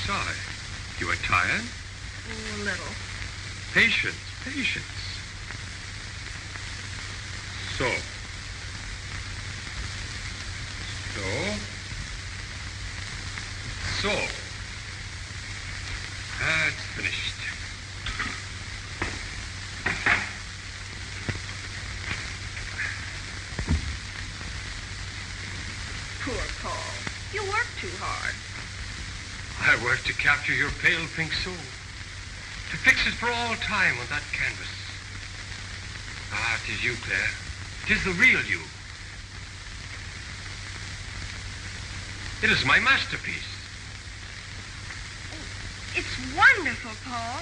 sigh. You are tired? A little. Patience, patience. So. That's finished. Poor Paul. You work too hard. I work to capture your pale pink soul. To fix it for all time on that canvas. Ah, 'tis you, Claire. 'Tis the real you. It is my masterpiece. It's wonderful, Paul.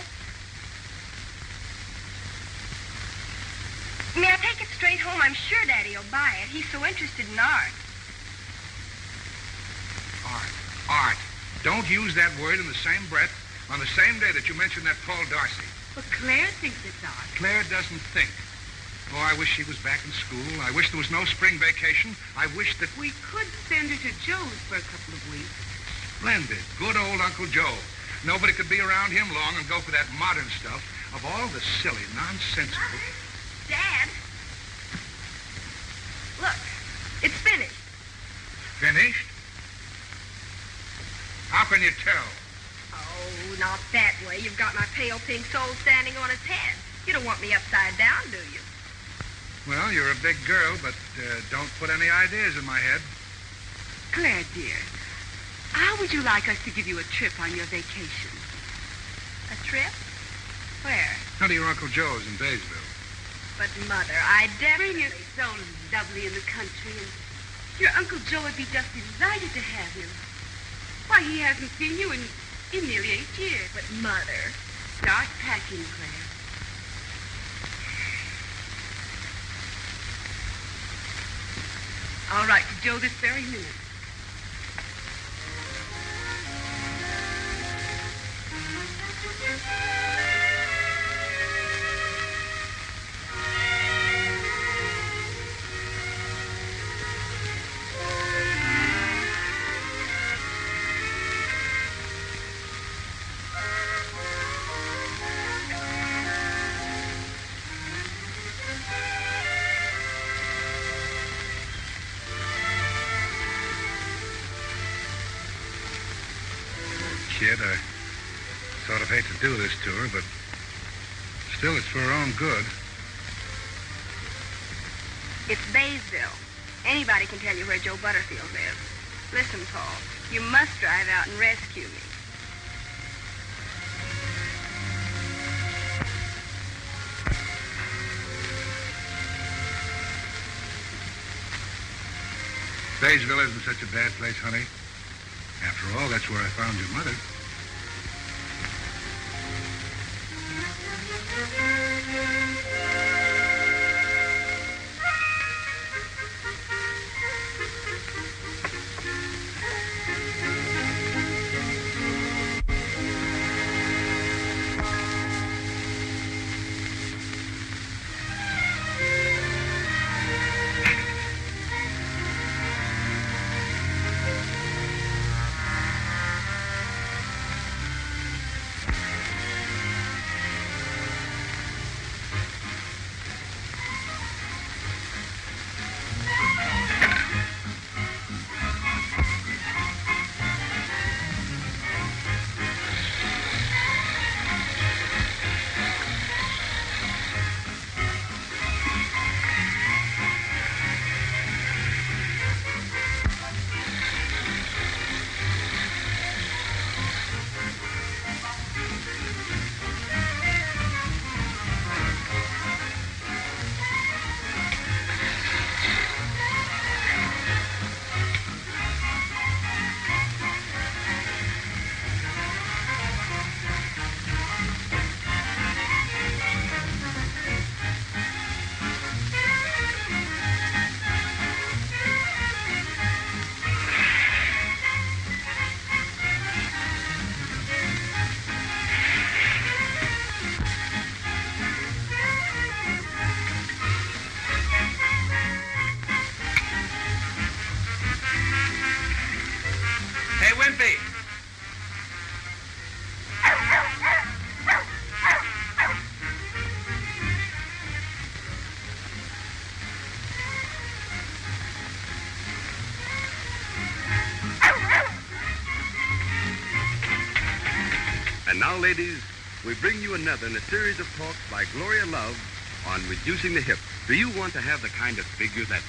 May I take it straight home? I'm sure Daddy will buy it. He's so interested in art. Art. Don't use that word in the same breath on the same day that you mentioned that Paul Darcy. But Claire thinks it's art. Claire doesn't think. Oh, I wish she was back in school. I wish there was no spring vacation. I wish that... We could send her to Joe's for a couple of weeks. Splendid. Good old Uncle Joe. Nobody could be around him long and go for that modern stuff. Of all the silly, nonsensical... Mother? Dad? Look, it's finished. Finished? How can you tell? Oh, not that way. You've got my pale pink soul standing on its head. You don't want me upside down, do you? Well, you're a big girl, but don't put any ideas in my head. Claire, dear, how would you like us to give you a trip on your vacation? A trip? Where? Now to your Uncle Joe's in Baysville. But, Mother, I Spring definitely... is so lovely in the country, and your Uncle Joe would be just delighted to have you. Why, he hasn't seen you in nearly 8 years. But, Mother... Start packing, Claire. I'll write to Joe this very minute. Kid, I sort of hate to do this to her, but still it's for her own good. It's Baysville. Anybody can tell you where Joe Butterfield lives. Listen, Paul, you must drive out and rescue me. Baysville isn't such a bad place, honey. After all, that's where I found your mother. now, ladies, we bring you another in a series of talks by Gloria Love on reducing the hip. Do you want to have the kind of figure that...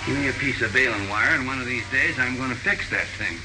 Give me a piece of baling wire, and one of these days I'm going to fix that thing.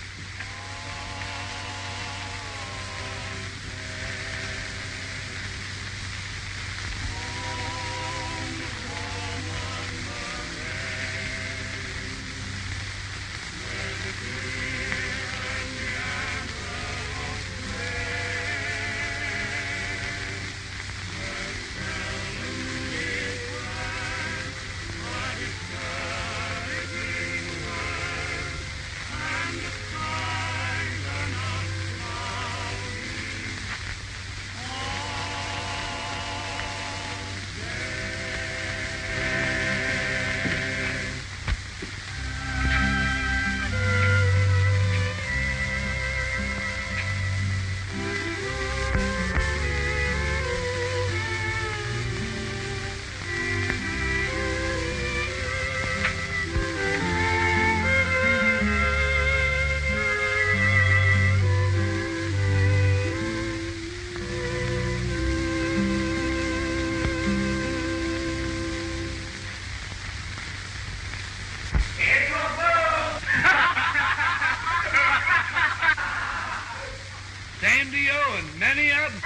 Same to you and many of them.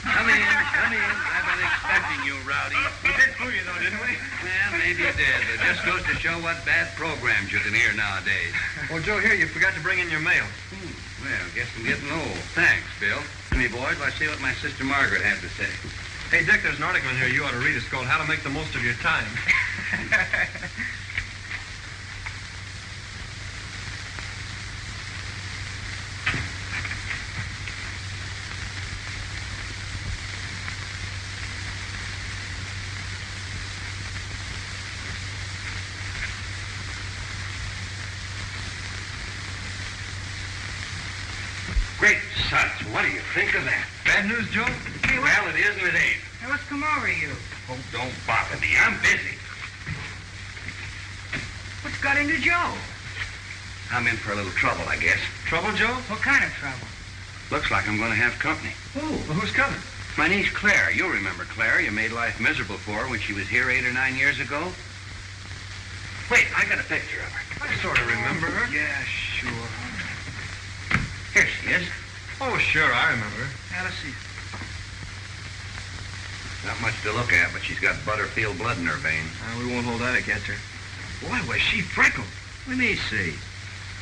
Come in. I've been expecting you, Rowdy. We did fool you, though, didn't we? Yeah, maybe you did, but it just goes to show what bad programs you can hear nowadays. Oh, Joe, here, you forgot to bring in your mail. Well, guess I'm getting old. Thanks, Bill. Me, boys, let's see what my sister Margaret had to say. Hey, Dick, there's an article in here you ought to read. It's called How to Make the Most of Your Time. Great suds, what do you think of that? Bad news, Joe? Well, it is and it ain't. Hey, what's come over you? Oh, don't bother me. I'm busy. What's got into Joe? I'm in for a little trouble, I guess. Trouble, Joe? What kind of trouble? Looks like I'm going to have company. Oh, well, who's coming? My niece Claire. You'll remember Claire. You made life miserable for her when she was here 8 or 9 years ago. Wait, I got a picture of her. I sort of remember her. Yeah, sure. Here she is. Oh, sure, I remember her. Now, let's see. Not much to look at, but she's got Butterfield blood in her veins. We won't hold that against her. Boy, was she freckled. Let me see.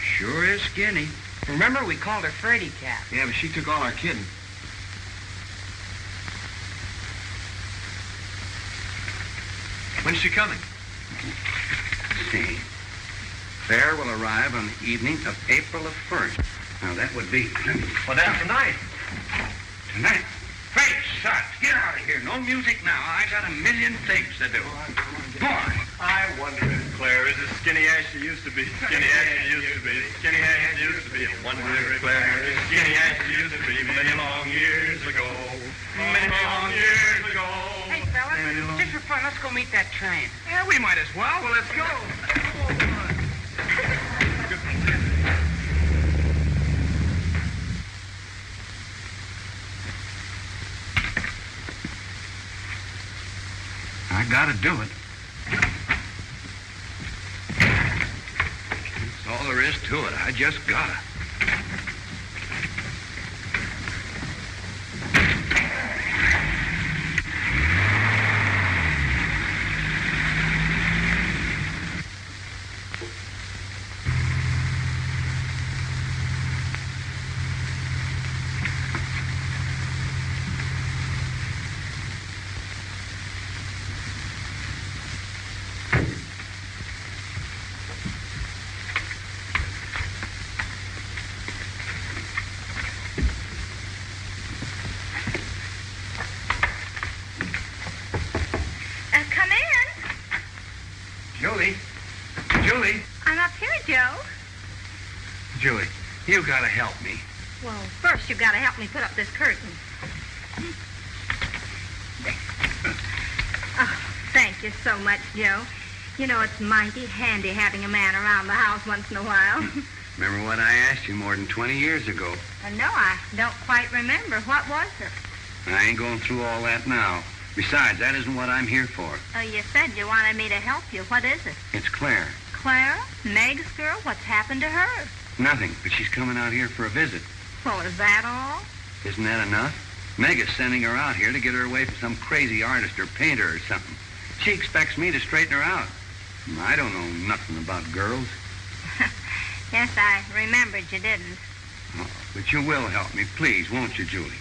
Sure is skinny. Remember, we called her Freddy Cat. Yeah, but she took all our kidding. When's she coming? Let's see. Claire will arrive on the evening of April the 1st. Now, that would be... Well, that's tonight. Tonight? Great shots. Get out of here. No music now. I got a million things to do. Go on. I wonder if Claire is as skinny as she used to be. Skinny as she used to be. Skinny as she used to be. I wonder if Claire is skinny as she used to be many long years ago. Many long years ago. Hey, fellas, just for fun, let's go meet that train. Yeah, we might as well. Well, let's go. I gotta do it. That's all there is to it. I just gotta. Come in. Julie. Julie. I'm up here, Joe. Julie, you gotta help me. Well, first you've got to help me put up this curtain. Oh, thank you so much, Joe. You know, it's mighty handy having a man around the house once in a while. Remember what I asked you more than 20 years ago? No, I don't quite remember. What was it? I ain't going through all that now. Besides, that isn't what I'm here for. Oh, you said you wanted me to help you. What is it? It's Claire. Clara? Meg's girl? What's happened to her? Nothing, but she's coming out here for a visit. Well, is that all? Isn't that enough? Meg is sending her out here to get her away from some crazy artist or painter or something. She expects me to straighten her out. I don't know nothing about girls. Yes, I remembered you didn't. Oh, but you will help me, please, won't you, Julie?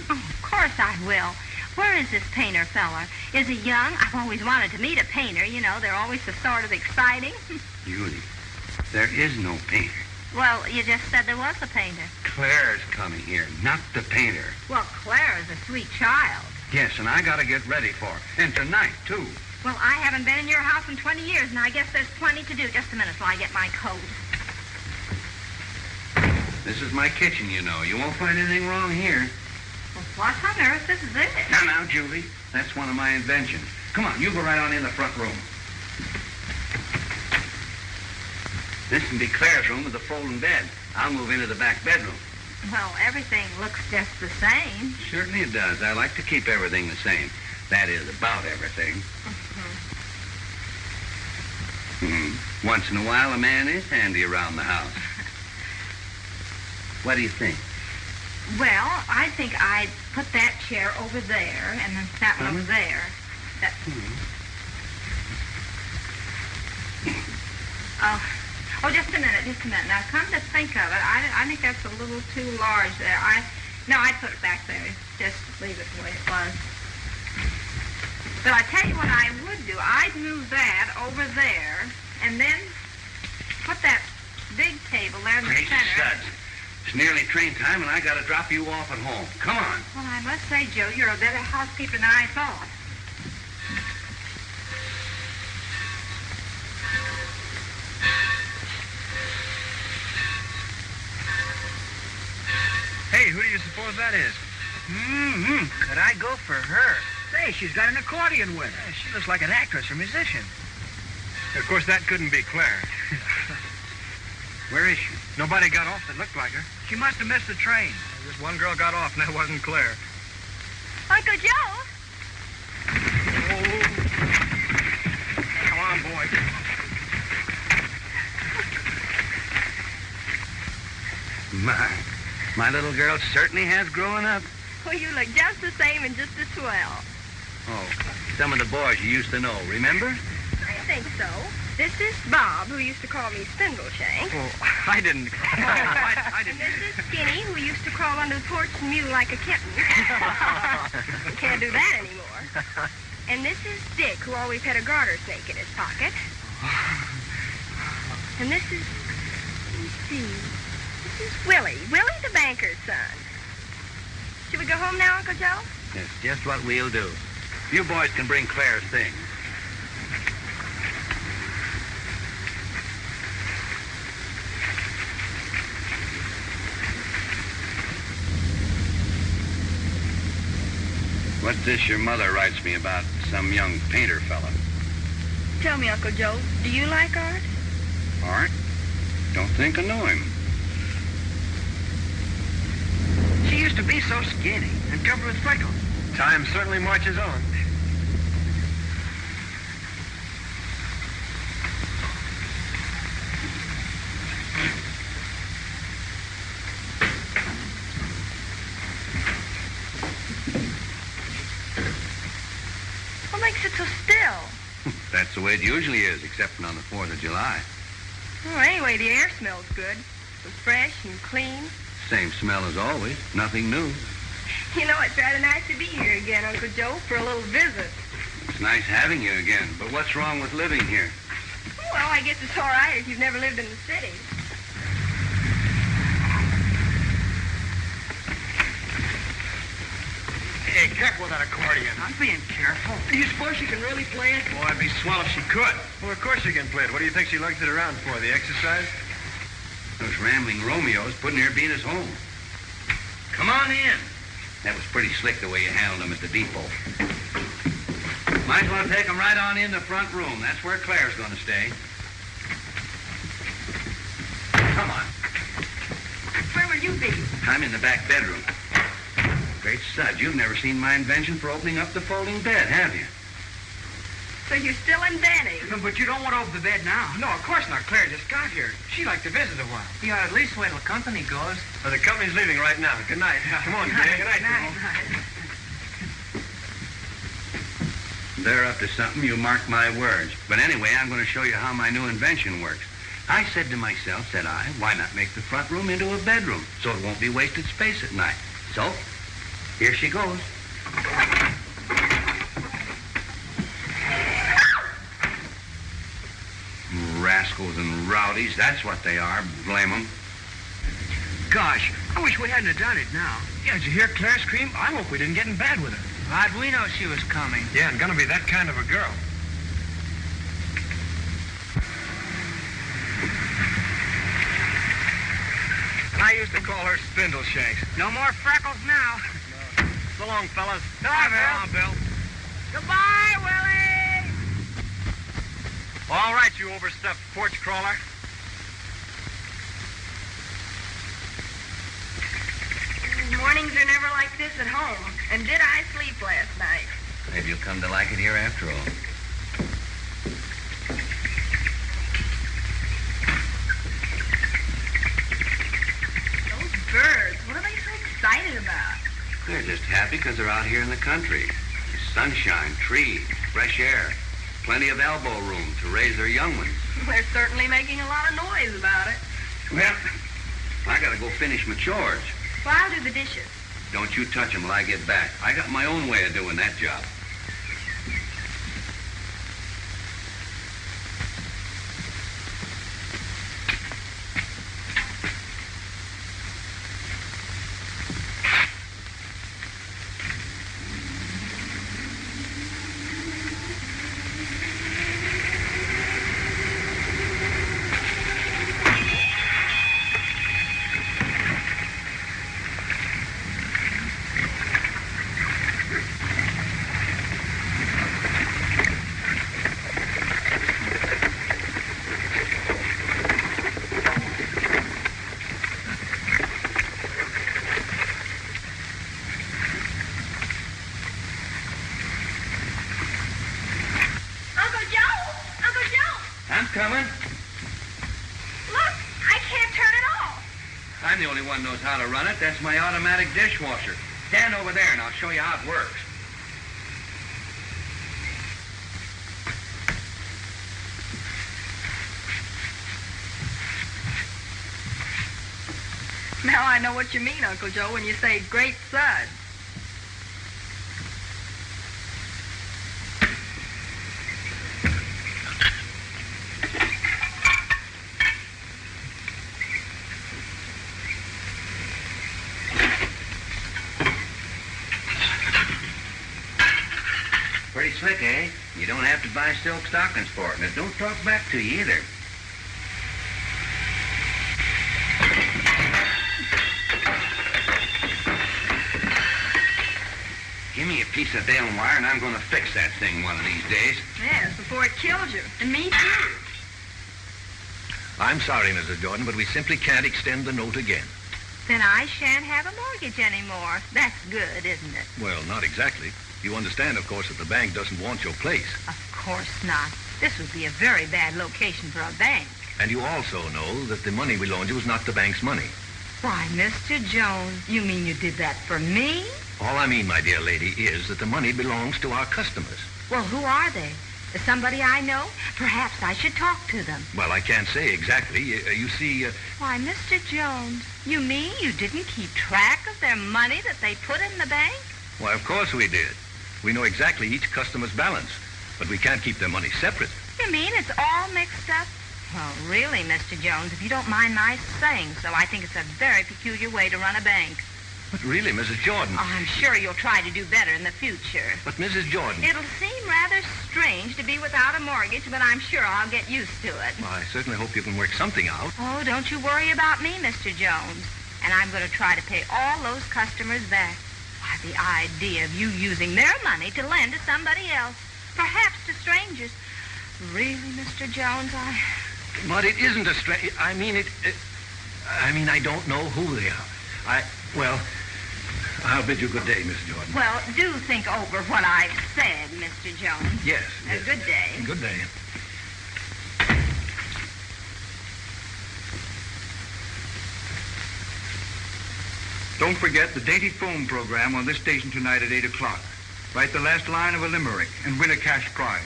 Oh, of course I will. Where is this painter feller? Is he young? I've always wanted to meet a painter. You know, they're always so sort of exciting. Julie, there is no painter. Well, you just said there was a painter. Claire's coming here, not the painter. Well, Clara's a sweet child. Yes, and I gotta get ready for her. And tonight, too. Well, I haven't been in your house in 20 years, and I guess there's plenty to do. Just a minute till I get my coat. This is my kitchen, you know. You won't find anything wrong here. Well, what on earth is this? Now, Julie. That's one of my inventions. Come on, you go right on in the front room. This can be Claire's room with a folding bed. I'll move into the back bedroom. Well, everything looks just the same. Certainly it does. I like to keep everything the same. That is, about everything. Once in a while, a man is handy around the house. What do you think? Well, I think I'd put that chair over there, and then that one over there. That... Oh, just a minute. Now, come to think of it, I think that's a little too large there. No, I'd put it back there. Just leave it the way it was. But I tell you what I would do. I'd move that over there, and then put that big table there in the Gracious center. suds. It's nearly train time, and I got to drop you off at home. Come on. Well, I must say, Joe, you're a better housekeeper than I thought. Hey, who do you suppose that is? Could I go for her? Say, she's got an accordion with her. She looks like an actress or musician. Of course, that couldn't be Claire. Where is she? Nobody got off that looked like her. She must have missed the train. Just one girl got off, and that wasn't Claire. Uncle Joe? Come on, boy. My little girl certainly has grown up. Well, you look just the same and just as swell. Oh, some of the boys you used to know, remember? I think so. This is Bob, who used to call me Spindleshank. Oh, I didn't. I And didn't. this is Skinny, who used to crawl under the porch and mew like a kitten. You can't do that anymore. And this is Dick, who always had a garter snake in his pocket. And this is, let me see, this is Willie the banker's son. Should we go home now, Uncle Joe? That's just what we'll do. You boys can bring Claire's things. What's this your mother writes me about some young painter fella? Tell me, Uncle Joe, do you like art? Art? Don't think I know him. She used to be so skinny and covered with freckles. Time certainly marches on. What makes it so still? That's the way it usually is, except on the 4th of July. Oh, anyway, the air smells good. It's fresh and clean. Same smell as always. Nothing new. You know, it's rather nice to be here again, Uncle Joe, for a little visit. It's nice having you again, but what's wrong with living here? Well, I guess it's all right if you've never lived in the city. Hey, careful with that accordion. I'm being careful. Do you suppose she can really play it? Boy, it'd be swell if she could. Well, of course she can play it. What do you think she lugs it around for, the exercise? Those rambling Romeos putting their beat us home. Come on in. That was pretty slick the way you handled them at the depot. Might as well take them right on in the front room. That's where Claire's going to stay. Come on. Where will you be? I'm in the back bedroom. Great suds, you've never seen my invention for opening up the folding bed, have you? So you're still inventing. But you don't want to open the bed now. No, of course not. Claire just got here. She'd like to visit a while. You ought to at least wait till the company goes. Well, the company's leaving right now. Good night. Come on, Jay. Good night. They're up to something, you mark my words. But anyway, I'm going to show you how my new invention works. I said to myself, said I, why not make the front room into a bedroom so it won't be wasted space at night? So, here she goes. Rascals and rowdies, that's what they are. Blame them. Gosh, I wish we hadn't have done it now. Yeah, did you hear Claire scream? I hope we didn't get in bad with her. How'd we know she was coming? Yeah, and gonna be that kind of a girl. I used to call her Spindle Shanks. No more freckles now. So long, fellas. Bye, Bill. Goodbye, Willie! All right, you overstuffed porch crawler. Mornings are never like this at home. And did I sleep last night? Maybe you'll come to like it here after all. Those birds, what are they so excited about? They're just happy because they're out here in the country. There's sunshine, trees, fresh air, plenty of elbow room to raise their young ones. They're certainly making a lot of noise about it. Well, I gotta go finish my chores. Well, I'll do the dishes. Don't you touch them till I get back. I got my own way of doing that job. Coming? Look, I can't turn it off. I'm the only one knows how to run it. That's my automatic dishwasher. Stand over there and I'll show you how it works. Now I know what you mean, Uncle Joe, when you say great suds. Pretty slick, eh? You don't have to buy silk stockings for it, and it don't talk back to you either. Give me a piece. piece of Dale wire, and I'm going to fix that thing one of these days. Yes, before it kills you. And me too. I'm sorry, Mrs. Jordan, but we simply can't extend the note again. Then I shan't have a mortgage anymore. That's good, isn't it? Well, not exactly. You understand, of course, that the bank doesn't want your place. Of course not. This would be a very bad location for a bank. And you also know that the money we loaned you was not the bank's money. Why, Mr. Jones, you mean you did that for me? All I mean, my dear lady, is that the money belongs to our customers. Well, who are they? Is somebody I know? Perhaps I should talk to them. Well, I can't say exactly. You see... Why, Mr. Jones, you mean you didn't keep track of their money that they put in the bank? Why, of course we did. We know exactly each customer's balance, but we can't keep their money separate. You mean it's all mixed up? Well, really, Mr. Jones, if you don't mind my saying so, I think it's a very peculiar way to run a bank. But really, Mrs. Jordan... Oh, I'm sure you'll try to do better in the future. But Mrs. Jordan... It'll seem rather strange to be without a mortgage, but I'm sure I'll get used to it. Well, I certainly hope you can work something out. Oh, don't you worry about me, Mr. Jones. And I'm going to try to pay all those customers back. Why, the idea of you using their money to lend to somebody else, perhaps to strangers. Really, Mr. Jones, But it isn't a strange... I mean, I don't know who they are. Well, I'll bid you good day, Miss Jordan. Well, do think over what I've said, Mr. Jones. Yes. Good day. Good day. Don't forget the Dainty Foam program on this station tonight at 8 o'clock. Write the last line of a limerick and win a cash prize.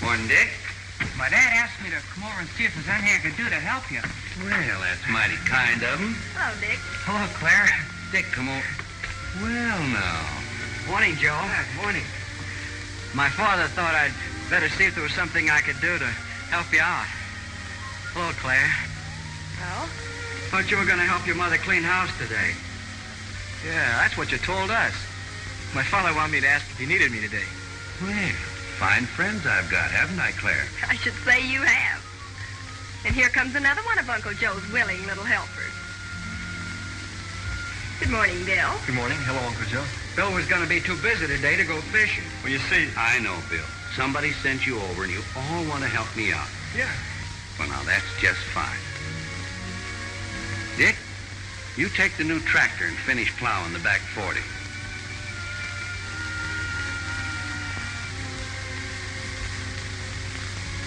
Morning, Dick. My dad asked me to come over and see if there's anything I could do to help you. Well, that's mighty kind of him. Hello, Dick. Hello, Claire. Dick, come over. Well, now. Morning, Joe. Morning. My father thought I'd better see if there was something I could do to help you out. Hello, Claire. Well? Thought you were going to help your mother clean house today. Yeah, that's what you told us. My father wanted me to ask if you needed me today. Well, fine friends I've got, haven't I, Claire? I should say you have. And here comes another one of Uncle Joe's willing little helpers. Good morning, Bill. Good morning. Hello, Uncle Joe. Bill was going to be too busy today to go fishing. Well, you see... I know, Bill. Somebody sent you over, and you all want to help me out. Yeah. Well, now, that's just fine. Dick, you take the new tractor and finish plowing the back 40.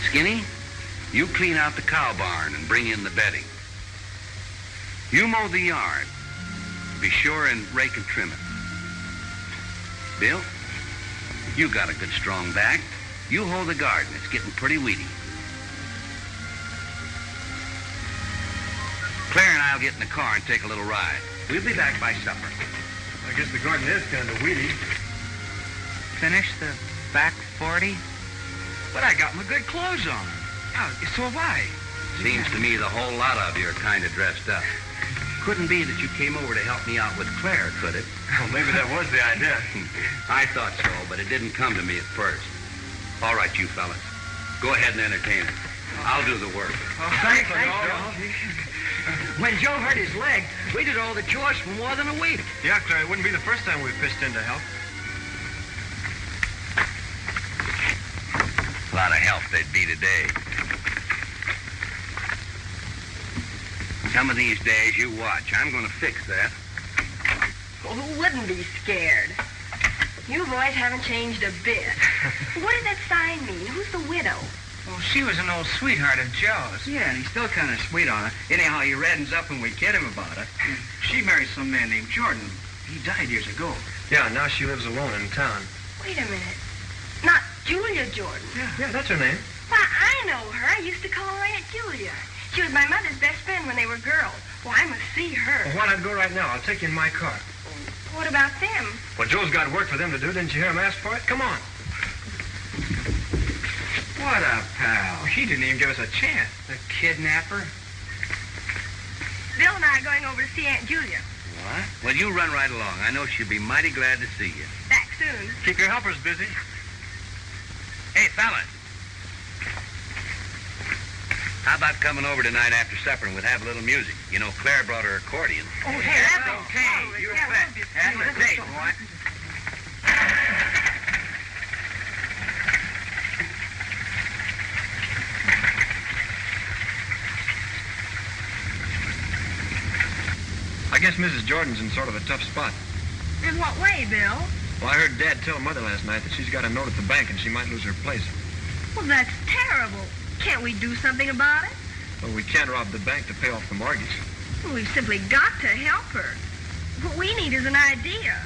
Skinny, you clean out the cow barn and bring in the bedding. You mow the yard. Be sure and rake and trim it. Bill, you got a good strong back. You hoe the garden. It's getting pretty weedy. Claire and I'll get in the car and take a little ride. We'll be back by supper. I guess the garden is kind of weedy. Finish the back 40? But I got my good clothes on. Oh, so have I. Seems to me the whole lot of you are kind of dressed up. Couldn't be that you came over to help me out with Claire, could it? Well, maybe that was the idea. I thought so, but it didn't come to me at first. All right, you fellas. Go ahead and entertain her. I'll do the work. Oh, thanks, Joe. When Joe hurt his leg, we did all the chores for more than a week. Yeah, Claire, it wouldn't be the first time we've pitched in to help. A lot of help they'd be today. Some of these days, you watch. I'm going to fix that. Well, who wouldn't be scared? You boys haven't changed a bit. What does that sign mean? Who's the widow? Well, she was an old sweetheart of Joe's. Yeah, and he's still kind of sweet on her. Anyhow, he reddens up when we kid him about it. She married some man named Jordan. He died years ago. Yeah, now she lives alone in town. Wait a minute. Not Julia Jordan. Yeah, that's her name. Why, I know her. I used to call her Aunt Julia. She was my mother's best friend when they were girls. Well, I must see her. Well, why not go right now? I'll take you in my car. What about them? Well, Joe's got work for them to do. Didn't you hear him ask for it? Come on. What a pal. He didn't even give us a chance. The kidnapper? Bill and I are going over to see Aunt Julia. What? Well, you run right along. I know she'll be mighty glad to see you. Back soon. Keep your helpers busy. Hey, fellas. How about coming over tonight after supper and we'll have a little music? You know, Claire brought her accordion. Oh, hey, that's okay. You bet. That's a date, boy. I guess Mrs. Jordan's in sort of a tough spot. In what way, Bill? Well, I heard Dad tell Mother last night that she's got a note at the bank and she might lose her place. Well, that's terrible. Can't we do something about it? Well, we can't rob the bank to pay off the mortgage. Well, we've simply got to help her. What we need is an idea.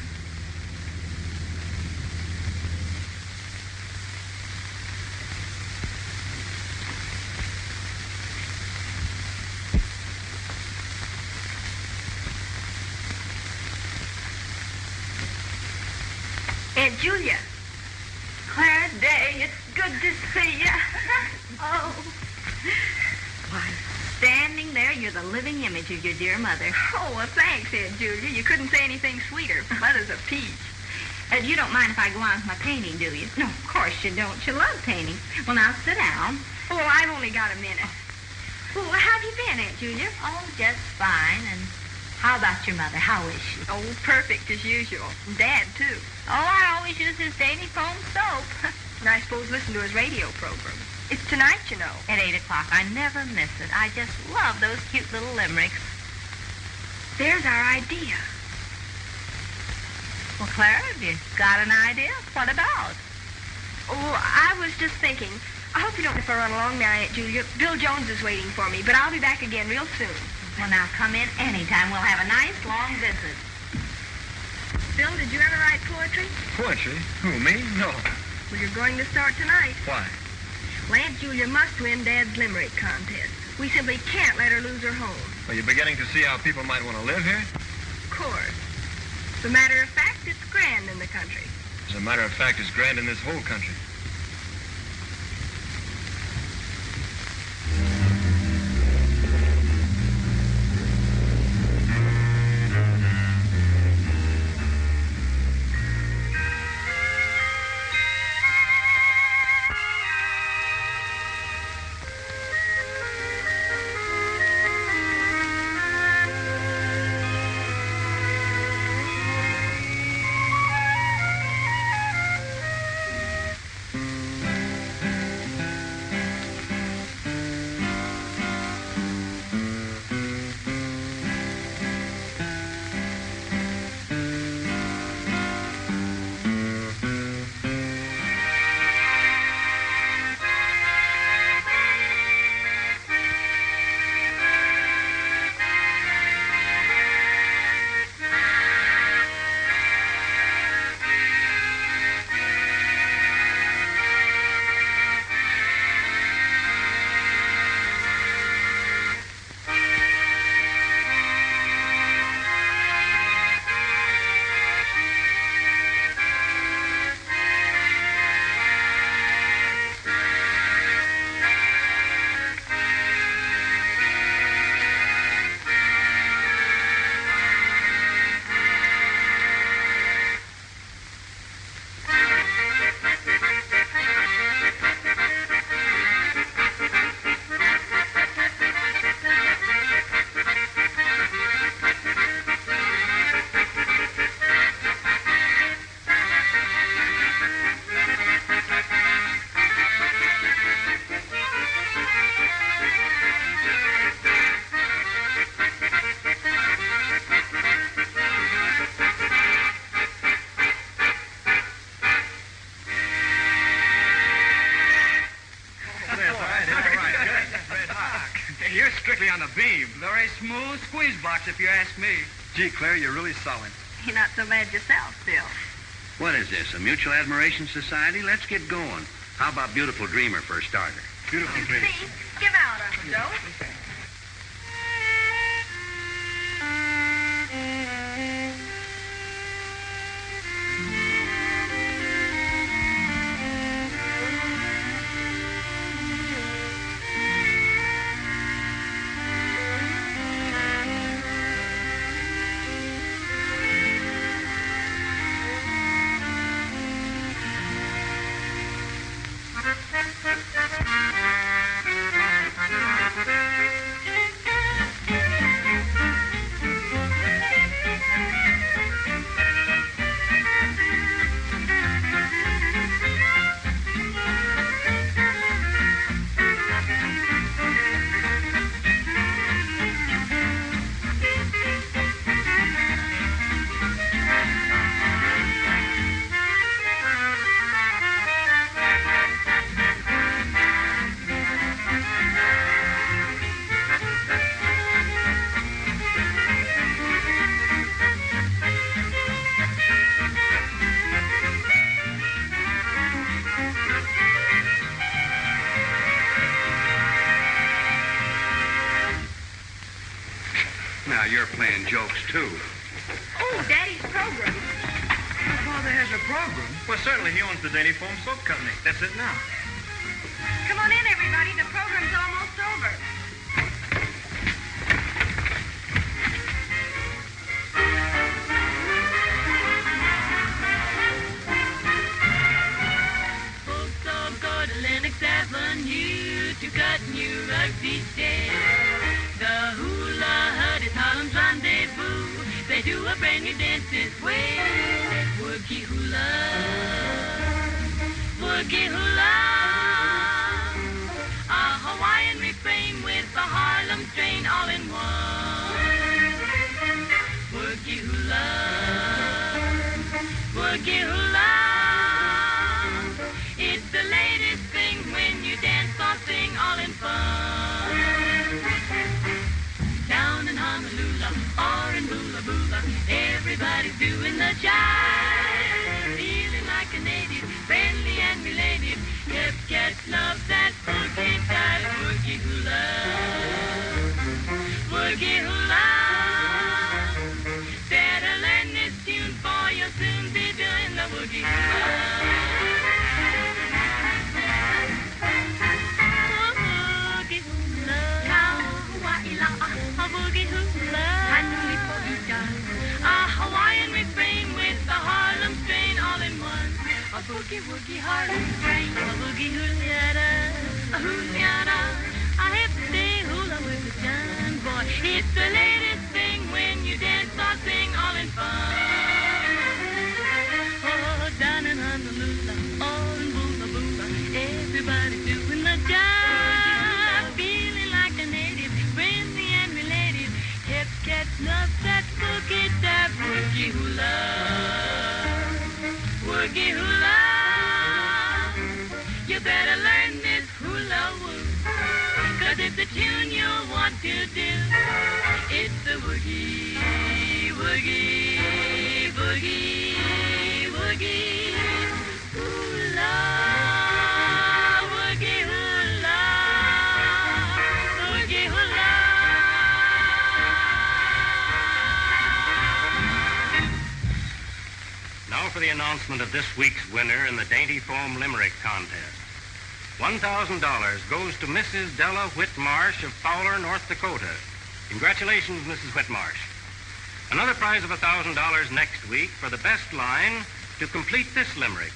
Aunt Julia. Clara Day, it's good to see you. Oh. Why, standing there, you're the living image of your dear mother. Oh, well, thanks, Aunt Julia. You couldn't say anything sweeter. Mother's a peach. You don't mind if I go on with my painting, do you? No, of course you don't. You love painting. Well, now, sit down. Oh, I've only got a minute. Well, how have you been, Aunt Julia? Oh, just fine. And how about your mother? How is she? Oh, perfect as usual. And Dad, too. Oh, I always use his daily foam soap. And I suppose listen to his radio program. It's tonight, you know. At 8 o'clock. I never miss it. I just love those cute little limericks. There's our idea. Well, Clara, have you got an idea? What about? Oh, I was just thinking. I hope you don't have to run along now, Aunt Julia. Bill Jones is waiting for me, but I'll be back again real soon. Well, now come in anytime. We'll have a nice long visit. Bill, did you ever write poetry? Poetry? Who, me? No. Well, you're going to start tonight. Why? Well, Aunt Julia must win Dad's limerick contest. We simply can't let her lose her home. Are you beginning to see how people might want to live here? Of course. As a matter of fact, it's grand in the country. As a matter of fact, it's grand in this whole country. You're strictly on the beam. Very smooth squeeze box, if you ask me. Gee, Claire, you're really solid. You're not so bad yourself, Bill. What is this, a mutual admiration society? Let's get going. How about Beautiful Dreamer for a starter? Beautiful dream. See? Give out, Uncle Joe. you're playing jokes, too. Oh, Daddy's program. My father has a program. Well, certainly he owns the Dainty Foam Soap Company. That's it now. Come on in, everybody. The program's almost over. Folks all go to Lenox Avenue to cut new rugs each day. The Hula Hut is Harlem's rendezvous. They do a brand new dance this way. Woogie Hula, Woogie Hula. A Hawaiian refrain with a Harlem strain all in one. Woogie Hula, Woogie Hula. It's the latest thing when you dance or sing all in fun. Down in Honolulu or in Bula Bula, everybody's doing the jive. Feeling like a native, friendly and related. Yep, cats love that boogie type. Woogie Hula, Woogie Hula. Better learn this tune for you'll soon be doing the Woogie Hula. A Hawaiian refrain with the Harlem strain all in one. A boogie woogie Harlem strain. A boogie hooliata, a hooliata. A hip day hula with the John boy. It's the latest thing when you dance or sing all in fun. Oh, down in Honolulu, all in Bula Bula, everybody's doing the jive. Feeling like a native, friendly and related. Hip cats love that boogie that woogie hula, woogie hula. You better learn this hula woo, 'cause it's a tune you'll want to do. It's the woogie, woogie, boogie, woogie hula, woogie hula, woogie hula. Now for the announcement of this week's winner in the Dainty Foam Limerick contest. $1,000 goes to Mrs. Della Whitmarsh of Fowler, North Dakota. Congratulations, Mrs. Whitmarsh. Another prize of $1,000 next week for the best line to complete this limerick.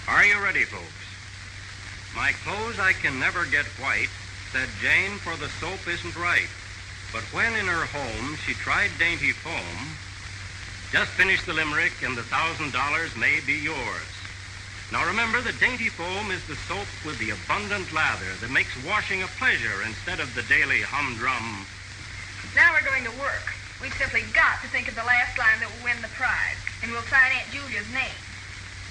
Are you ready, folks? My clothes I can never get white, said Jane, for the soap isn't right. But when in her home she tried Dainty Foam, just finish the limerick and the $1,000 may be yours. Now remember that Dainty Foam is the soap with the abundant lather that makes washing a pleasure instead of the daily humdrum. Now we're going to work. We've simply got to think of the last line that will win the prize, and we'll sign Aunt Julia's name.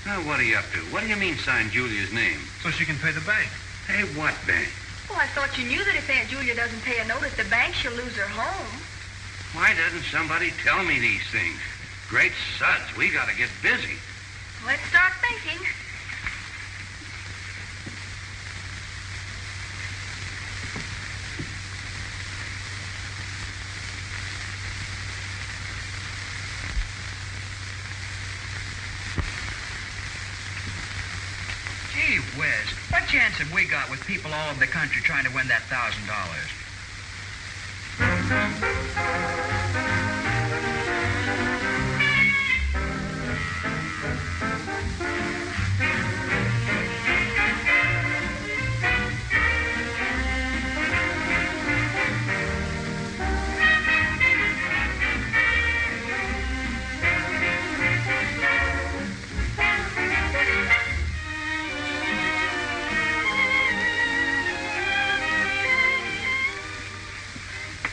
Now, what are you up to? What do you mean sign Julia's name? So she can pay the bank. Hey, what bank? Well, I thought you knew that if Aunt Julia doesn't pay a note at the bank, she'll lose her home. Why doesn't somebody tell me these things? Great suds, we gotta get busy. Let's start thinking. Gee whiz, what chance have we got with people all over the country trying to win that $1,000?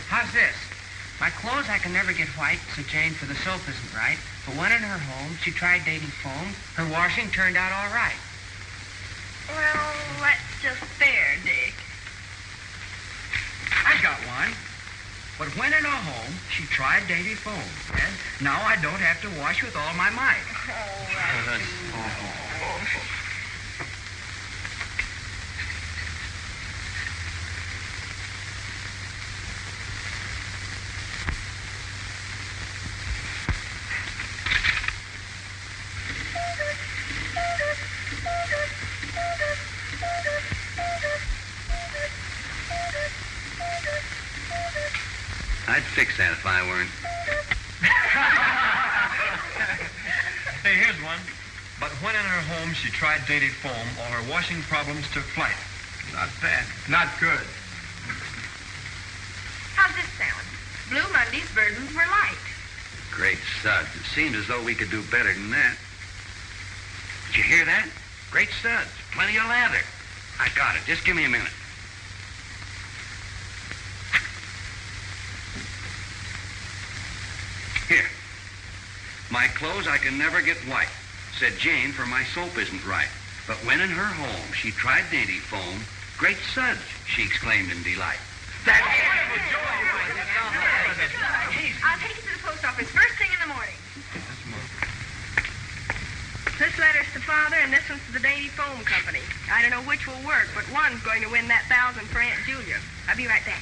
How's this? My clothes I can never get white, said Jane, for the soap isn't right. But when in her home she tried Dainty Foam, her washing turned out all right. Well, that's just fair, Dick. I got one. But when in her home, she tried Dainty Foam. And now I don't have to wash with all my might. Oh, that's I'd fix that if I weren't. Hey, here's one. But when in her home she tried dainty foam, all her washing problems took flight. Not bad. Not good. How's this sound? Blue Monday's burdens were light. Great suds. It seems as though we could do better than that. Did you hear that? Great suds. Plenty of lather. I got it. Just give me a minute. Here. My clothes I can never get white. Said Jane, for my soap isn't right. But when in her home she tried dainty foam, great suds, she exclaimed in delight. I'll take it to the post office first thing in the morning. This letter's to Father, and this one's to the Dainty Foam Company. I don't know which will work, but one's going to win that 1,000 for Aunt Julia. I'll be right back.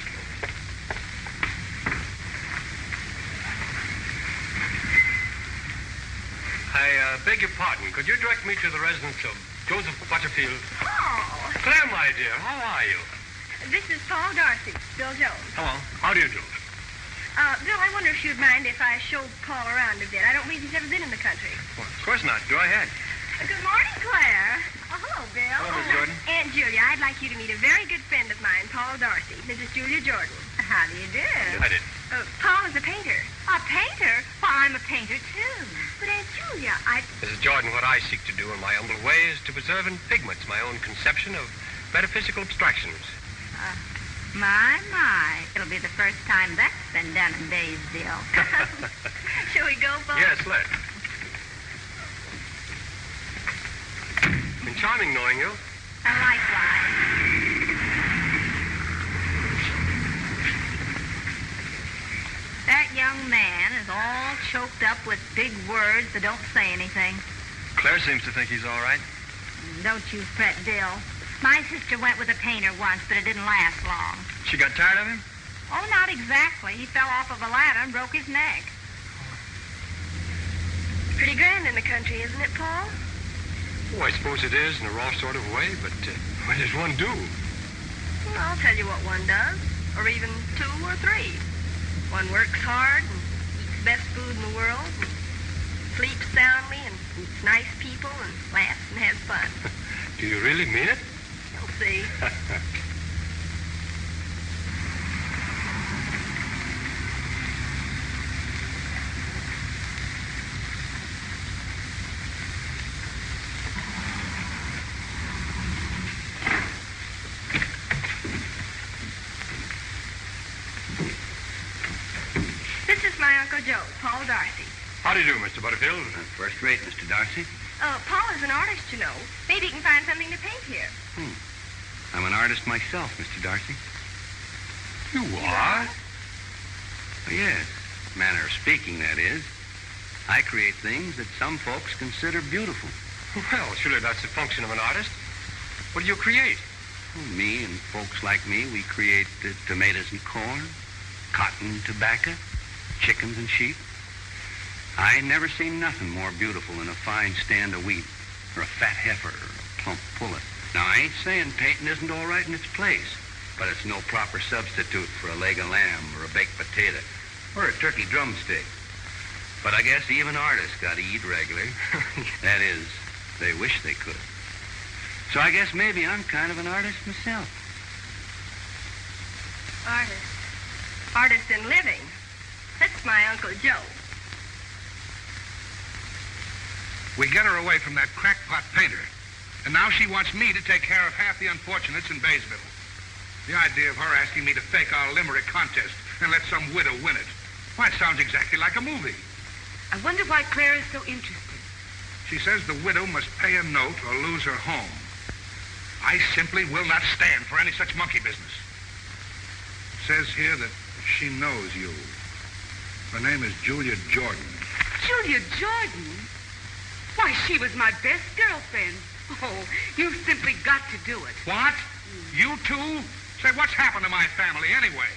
I beg your pardon. Could you direct me to the residence of Joseph Butterfield? Oh. Claire, my dear, how are you? This is Paul Darcy, Bill Jones. Hello. How do you do? Bill, I wonder if you'd mind if I showed Paul around a bit. I don't believe he's ever been in the country. Well, of course not. Go ahead. Good morning, Claire. Oh, hello, Bill. Hello, Miss Jordan. Aunt Julia, I'd like you to meet a very good friend of mine, Paul Darcy, Mrs. Julia Jordan. How do you do? I did. Paul is a painter. A painter? Well, I'm a painter, too. But Aunt Julia, Mrs. Jordan, what I seek to do in my humble way is to preserve in pigments my own conception of metaphysical abstractions. My. It'll be the first time that's been done in Daysville. Shall we go, Paul? Yes, let's. Been charming knowing you. Likewise. That young man is all choked up with big words that don't say anything. Claire seems to think he's all right. Don't you fret, Bill. My sister went with a painter once, but it didn't last long. She got tired of him? Oh, not exactly. He fell off of a ladder and broke his neck. Pretty grand in the country, isn't it, Paul? Oh, I suppose it is in a raw sort of way, but what does one do? Well, I'll tell you what one does, or even 2 or 3. One works hard and eats the best food in the world, and sleeps soundly and meets nice people and laughs and has fun. Do you really mean it? You'll see. This is my Uncle Joe, Paul Darcy. How do you do, Mr. Butterfield? First rate, Mr. Darcy. Paul is an artist, you know. Maybe he can find something to paint here. I'm an artist myself, Mr. Darcy. You are? Oh, yes. Manner of speaking, that is. I create things that some folks consider beautiful. Well, surely that's the function of an artist. What do you create? Well, me and folks like me, we create tomatoes and corn, cotton and tobacco, chickens and sheep. I ain't never seen nothing more beautiful than a fine stand of wheat, or a fat heifer, or a plump pullet. Now, I ain't saying painting isn't all right in its place, but it's no proper substitute for a leg of lamb, or a baked potato, or a turkey drumstick. But I guess even artists got to eat regular. That is, they wish they could. So I guess maybe I'm kind of an artist myself. Artist. Artist in living. That's my Uncle Joe. We get her away from that crackpot painter, and now she wants me to take care of half the unfortunates in Baysville. The idea of her asking me to fake our limerick contest and let some widow win it. Why, it sounds exactly like a movie. I wonder why Claire is so interested. She says the widow must pay a note or lose her home. I simply will not stand for any such monkey business. Says here that she knows you. Her name is Julia Jordan. Julia Jordan? Why, she was my best girlfriend. Oh, you've simply got to do it. What? You too? Say, what's happened to my family anyway?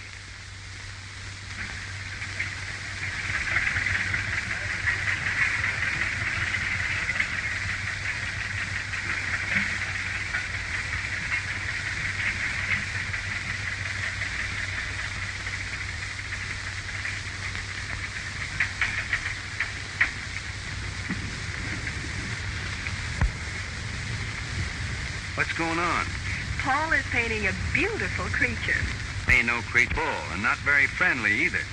What's going on? Paul is painting a beautiful creature. Ain't no creature, and not very friendly either.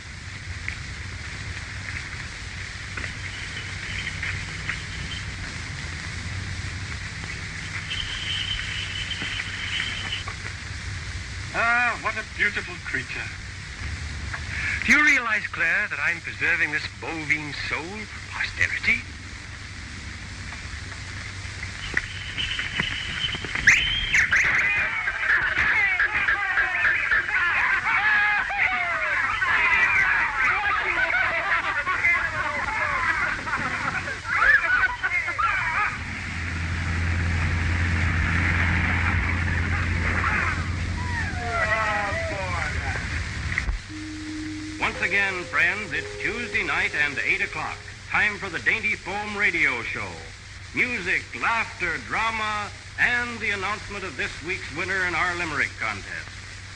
Ah, what a beautiful creature. Do you realize, Claire, that I'm preserving this bovine soul for posterity? Once again, friends, it's Tuesday night and 8 o'clock. Time for the Dainty Foam Radio Show. Music, laughter, drama, and the announcement of this week's winner in our Limerick contest.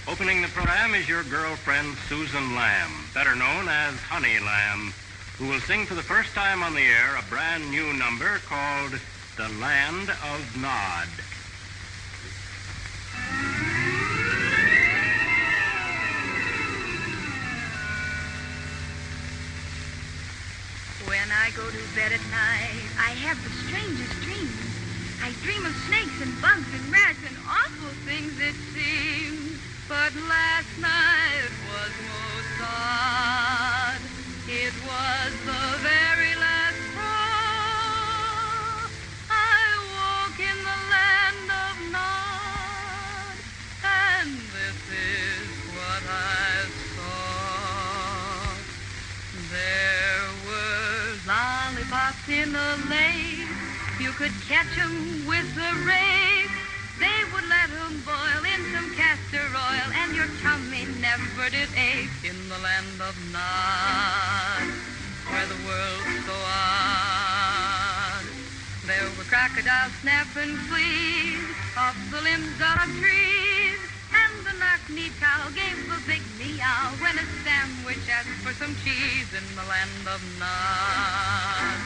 Opening the program is your girlfriend, Susan Lamb, better known as Honey Lamb, who will sing for the first time on the air a brand new number called The Land of Nod. When I go to bed at night, I have the strangest dreams. I dream of snakes and bugs and rats and awful things it seems. But last night was most odd. It was the very last straw. I woke in the land of Nod, and this is what I saw. There were lollipops in the lake. You could catch 'em with a rake. They would let 'em boil in some castor oil, and your tummy never did ache. In the land of Nod, where the world's so odd, there were crocodiles snapping fleas off the limbs of trees, and the knock-kneed cow gave a big meow when a sandwich asked for some cheese. In the land of Nod,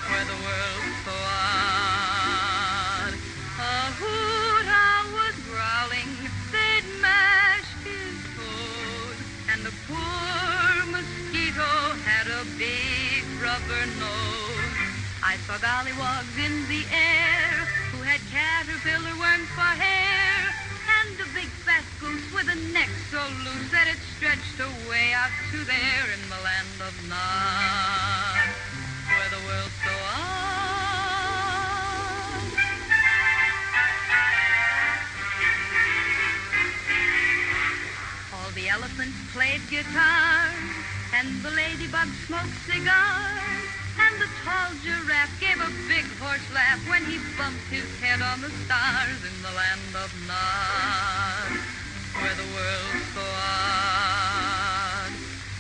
where the world's so odd, a hoot owl was growling, they'd mashed his toes, and the poor mosquito had a big rubber nose. I saw gollywogs in the air who had caterpillar worms for hair, and a big fat goose with a neck so loose that it stretched away out to there. In the land of Nod, where the world's so odd. All the elephants played guitars, and the ladybug smoked cigars, and the tall giraffe gave a big horse laugh when he bumped his head on the stars. In the land of Nod, where the world's so odd.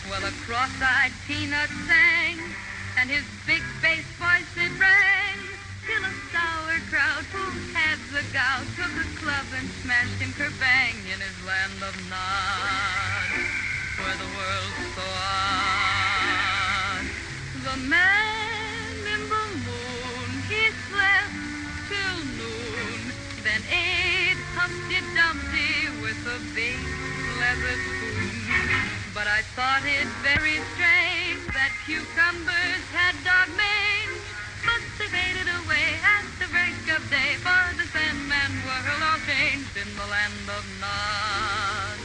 Well, a cross-eyed peanut sang, and his big bass voice it rang, till a sauerkraut who had the gout took a club and smashed him kerbang. In his land of Nod, where the world's so odd. The man in the moon, he slept till noon, then ate Humpty Dumpty with a big leather spoon. But I thought it very strange that cucumbers had dog mange, but they faded away at the break of day, for the Sandman world all changed. In the land of Nod.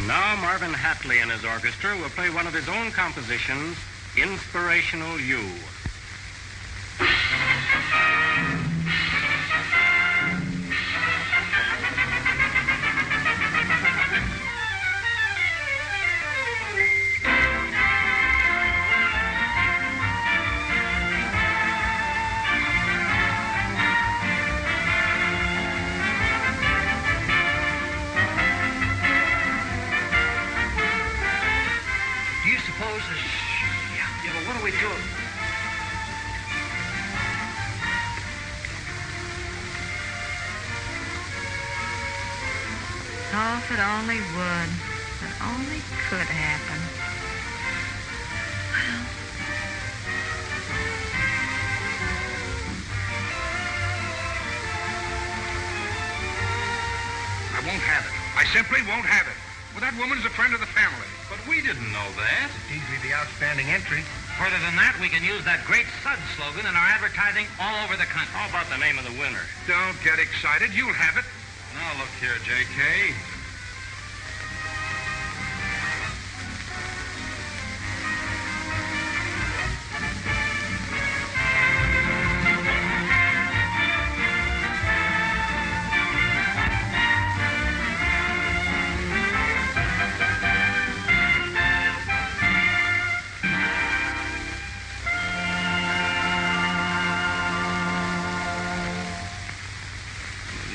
Now Marvin Hatley and his orchestra will play one of his own compositions, Inspirational You. Yeah, but what do we do? Oh, if it only would. If it only could happen. That woman's a friend of the family. But we didn't know that. It's easily the outstanding entry. Further than that, we can use that great Suds slogan in our advertising all over the country. How about the name of the winner? Don't get excited. You'll have it. Now, look here, J.K.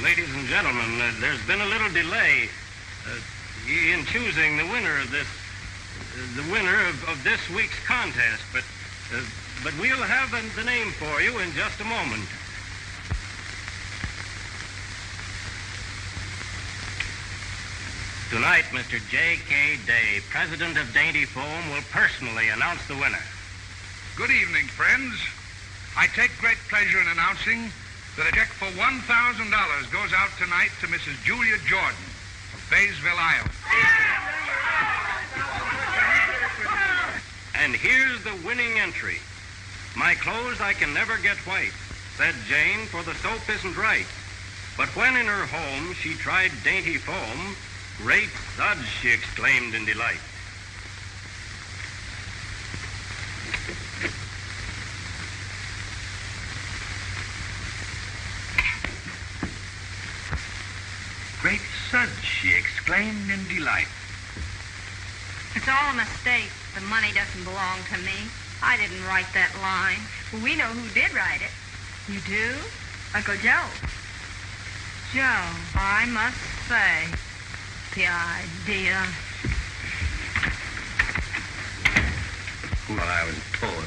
Ladies and gentlemen, there's been a little delay in choosing the winner of this, this week's contest, but we'll have the name for you in just a moment. Tonight, Mr. J.K. Day, president of Dainty Foam, will personally announce the winner. Good evening, friends. I take great pleasure in announcing that a check for $1,000 goes out tonight to Mrs. Julia Jordan of Baysville, Iowa. And here's the winning entry. My clothes I can never get white, said Jane, for the soap isn't right. But when in her home she tried Dainty Foam, great suds, she exclaimed in delight. Great Suds, she exclaimed in delight. It's all a mistake. The money doesn't belong to me. I didn't write that line. Well, we know who did write it. You do? Uncle Joe. Joe, I must say, the idea. Well, I was told.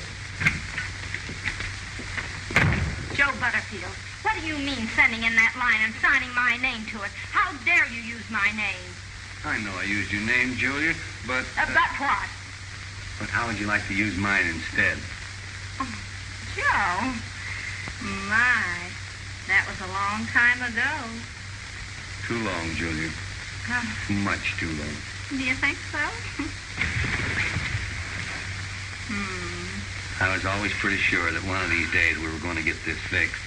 Joe Butterfield, what do you mean sending in that line and signing my name to it? How dare you use my name? I know I used your name, Julia, but... But what? But how would you like to use mine instead? Oh, Joe. My, that was a long time ago. Too long, Julia. Much too long. Do you think so? I was always pretty sure that one of these days we were going to get this fixed.